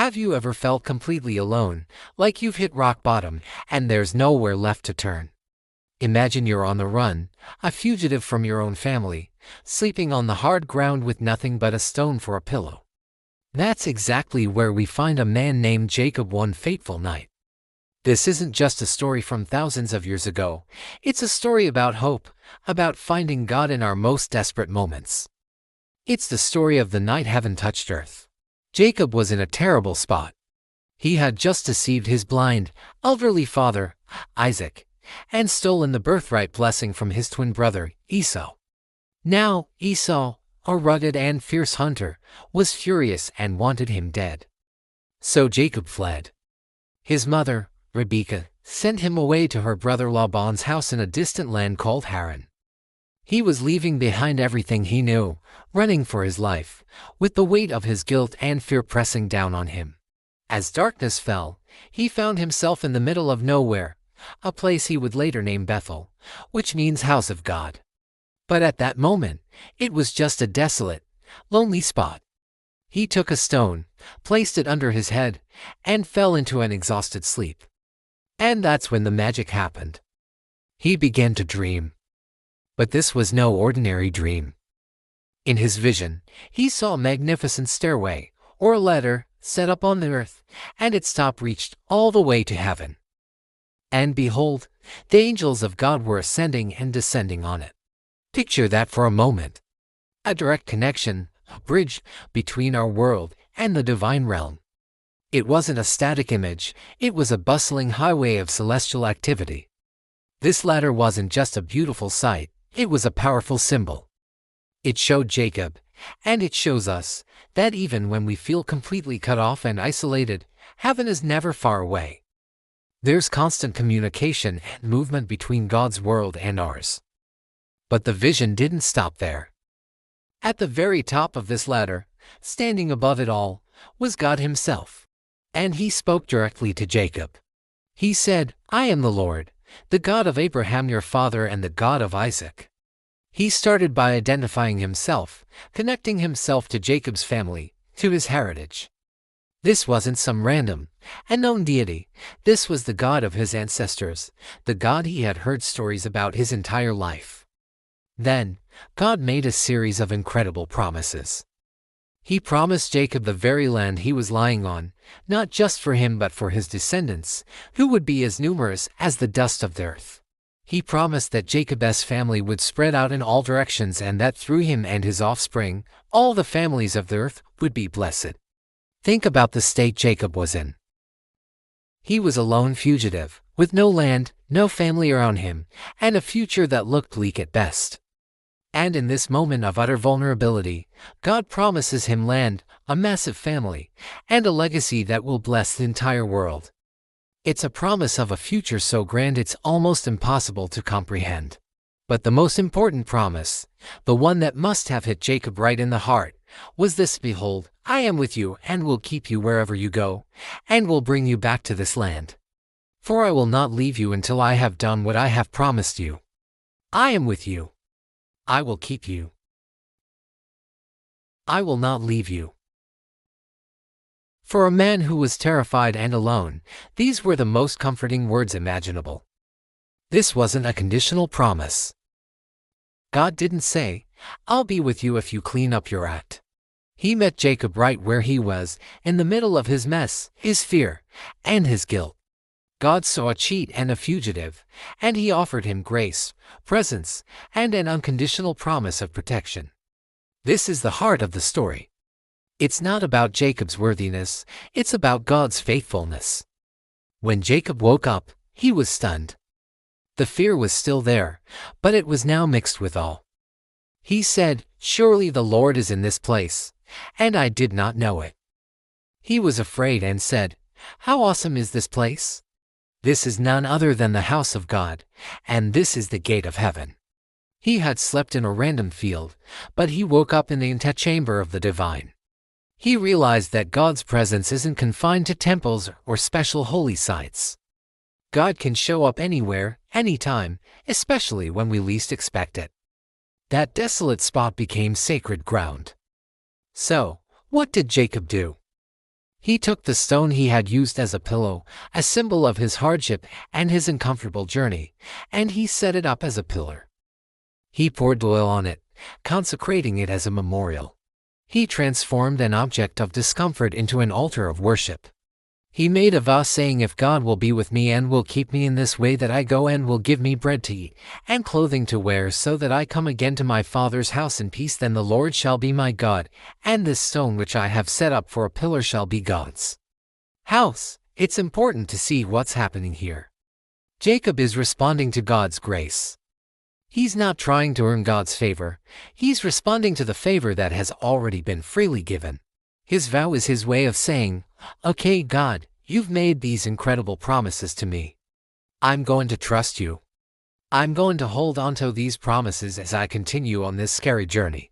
Have you ever felt completely alone, like you've hit rock bottom, and there's nowhere left to turn? Imagine you're on the run, a fugitive from your own family, sleeping on the hard ground with nothing but a stone for a pillow. That's exactly where we find a man named Jacob one fateful night. This isn't just a story from thousands of years ago. It's a story about hope, about finding God in our most desperate moments. It's the story of the night heaven touched earth. Jacob was in a terrible spot. He had just deceived his blind, elderly father, Isaac, and stolen the birthright blessing from his twin brother, Esau. Now, Esau, a rugged and fierce hunter, was furious and wanted him dead. So Jacob fled. His mother, Rebekah, sent him away to her brother Laban's house in a distant land called Haran. He was leaving behind everything he knew, running for his life, with the weight of his guilt and fear pressing down on him. As darkness fell, he found himself in the middle of nowhere, a place he would later name Bethel, which means house of God. But at that moment, it was just a desolate, lonely spot. He took a stone, placed it under his head, and fell into an exhausted sleep. And that's when the magic happened. He began to dream. But this was no ordinary dream. In his vision, he saw a magnificent stairway, or a ladder, set up on the earth, and its top reached all the way to heaven. And behold, the angels of God were ascending and descending on it. Picture that for a moment. A direct connection, a bridge, between our world and the divine realm. It wasn't a static image, it was a bustling highway of celestial activity. This ladder wasn't just a beautiful sight, it was a powerful symbol. It showed Jacob, and it shows us, that even when we feel completely cut off and isolated, heaven is never far away. There's constant communication and movement between God's world and ours. But the vision didn't stop there. At the very top of this ladder, standing above it all, was God himself. And he spoke directly to Jacob. He said, "I am the Lord, the God of Abraham your father and the God of Isaac." He started by identifying himself, connecting himself to Jacob's family, to his heritage. This wasn't some random, unknown deity. This was the God of his ancestors, the God he had heard stories about his entire life. Then, God made a series of incredible promises. He promised Jacob the very land he was lying on, not just for him but for his descendants, who would be as numerous as the dust of the earth. He promised that Jacob's family would spread out in all directions and that through him and his offspring, all the families of the earth would be blessed. Think about the state Jacob was in. He was a lone fugitive, with no land, no family around him, and a future that looked bleak at best. And in this moment of utter vulnerability, God promises him land, a massive family, and a legacy that will bless the entire world. It's a promise of a future so grand it's almost impossible to comprehend. But the most important promise, the one that must have hit Jacob right in the heart, was this: "Behold, I am with you and will keep you wherever you go, and will bring you back to this land. For I will not leave you until I have done what I have promised you. I am with you. I will keep you. I will not leave you." For a man who was terrified and alone, these were the most comforting words imaginable. This wasn't a conditional promise. God didn't say, "I'll be with you if you clean up your act." He met Jacob right where he was, in the middle of his mess, his fear, and his guilt. God saw a cheat and a fugitive, and he offered him grace, presence, and an unconditional promise of protection. This is the heart of the story. It's not about Jacob's worthiness, it's about God's faithfulness. When Jacob woke up, he was stunned. The fear was still there, but it was now mixed with awe. He said, "Surely the Lord is in this place, and I did not know it." He was afraid and said, "How awesome is this place? This is none other than the house of God, and this is the gate of heaven." He had slept in a random field, but he woke up in the antechamber of the divine. He realized that God's presence isn't confined to temples or special holy sites. God can show up anywhere, anytime, especially when we least expect it. That desolate spot became sacred ground. So, what did Jacob do? He took the stone he had used as a pillow, a symbol of his hardship and his uncomfortable journey, and he set it up as a pillar. He poured oil on it, consecrating it as a memorial. He transformed an object of discomfort into an altar of worship. He made a vow saying, "If God will be with me and will keep me in this way that I go and will give me bread to eat and clothing to wear so that I come again to my Father's house in peace, then the Lord shall be my God, and this stone which I have set up for a pillar shall be God's house." It's important to see what's happening here. Jacob is responding to God's grace. He's not trying to earn God's favor. He's responding to the favor that has already been freely given. His vow is his way of saying, "Okay, God, you've made these incredible promises to me. I'm going to trust you. I'm going to hold on to these promises as I continue on this scary journey."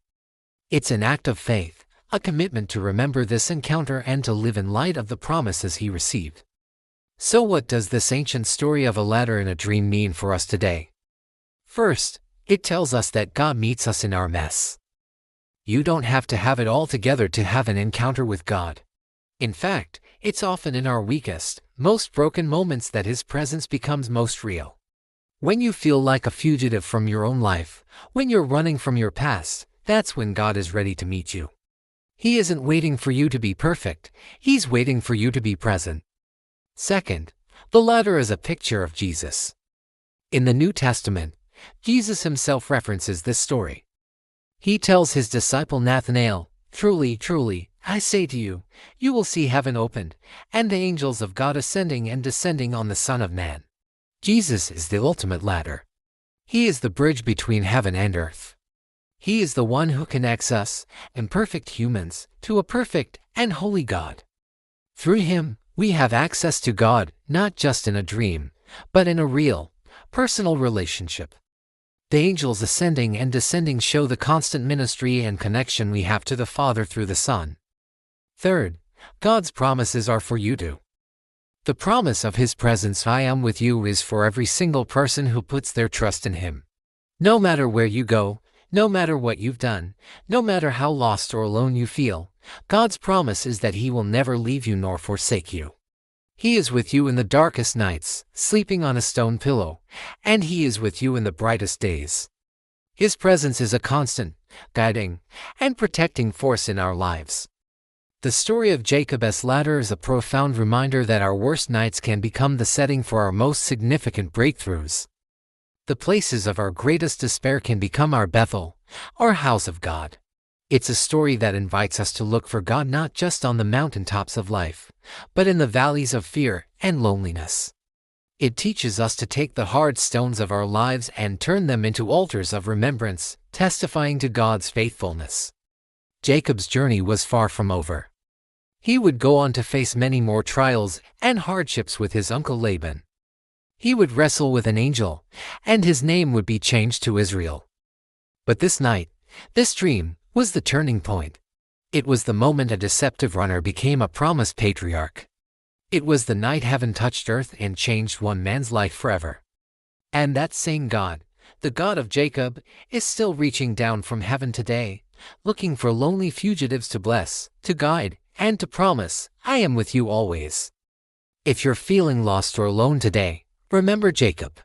It's an act of faith, a commitment to remember this encounter and to live in light of the promises he received. So what does this ancient story of a ladder in a dream mean for us today? First, it tells us that God meets us in our mess. You don't have to have it all together to have an encounter with God. In fact, it's often in our weakest, most broken moments that His presence becomes most real. When you feel like a fugitive from your own life, when you're running from your past, that's when God is ready to meet you. He isn't waiting for you to be perfect, He's waiting for you to be present. Second, the ladder is a picture of Jesus. In the New Testament, Jesus himself references this story. He tells his disciple Nathanael, "Truly, truly, I say to you, you will see heaven opened, and the angels of God ascending and descending on the Son of Man." Jesus is the ultimate ladder. He is the bridge between heaven and earth. He is the one who connects us, imperfect humans, to a perfect and holy God. Through him, we have access to God, not just in a dream, but in a real, personal relationship. The angels ascending and descending show the constant ministry and connection we have to the Father through the Son. Third, God's promises are for you too. The promise of His presence, "I am with you," is for every single person who puts their trust in Him. No matter where you go, no matter what you've done, no matter how lost or alone you feel, God's promise is that He will never leave you nor forsake you. He is with you in the darkest nights, sleeping on a stone pillow, and He is with you in the brightest days. His presence is a constant, guiding, and protecting force in our lives. The story of Jacob's ladder is a profound reminder that our worst nights can become the setting for our most significant breakthroughs. The places of our greatest despair can become our Bethel, our house of God. It's a story that invites us to look for God not just on the mountaintops of life, but in the valleys of fear and loneliness. It teaches us to take the hard stones of our lives and turn them into altars of remembrance, testifying to God's faithfulness. Jacob's journey was far from over. He would go on to face many more trials and hardships with his uncle Laban. He would wrestle with an angel, and his name would be changed to Israel. But this night, this dream, was the turning point. It was the moment a deceptive runner became a promised patriarch. It was the night heaven touched earth and changed one man's life forever. And that same God, the God of Jacob, is still reaching down from heaven today, looking for lonely fugitives to bless, to guide, and to promise, "I am with you always." If you're feeling lost or alone today, remember Jacob.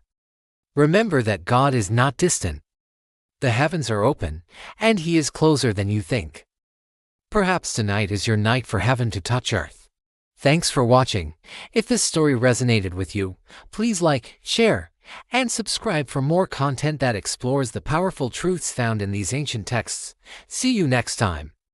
Remember that God is not distant. The heavens are open, and He is closer than you think. Perhaps tonight is your night for heaven to touch earth. Thanks for watching. If this story resonated with you, please like, share, and subscribe for more content that explores the powerful truths found in these ancient texts. See you next time.